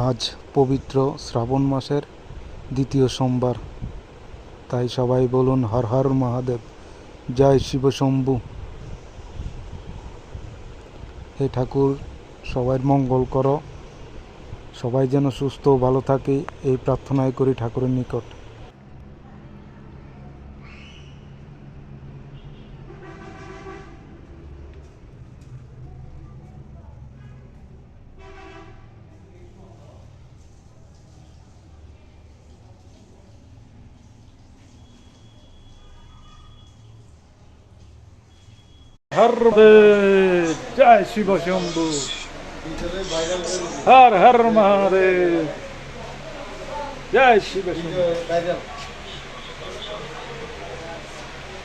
আজ পবিত্র শ্রাবণ মাসের দ্বিতীয় সোমবার, তাই সবাই বলুন হর হর মহাদেব, জয় শিব শম্ভু। হে ঠাকুর, সবার মঙ্গল করো, সবাই যেন সুস্থ ও ভালো থাকে, এই প্রার্থনাই করি ঠাকুরের নিকট। হর দেব, জয় শিব শম্ভু, হর হর মহাদেব, জয় শিব শম্ভু।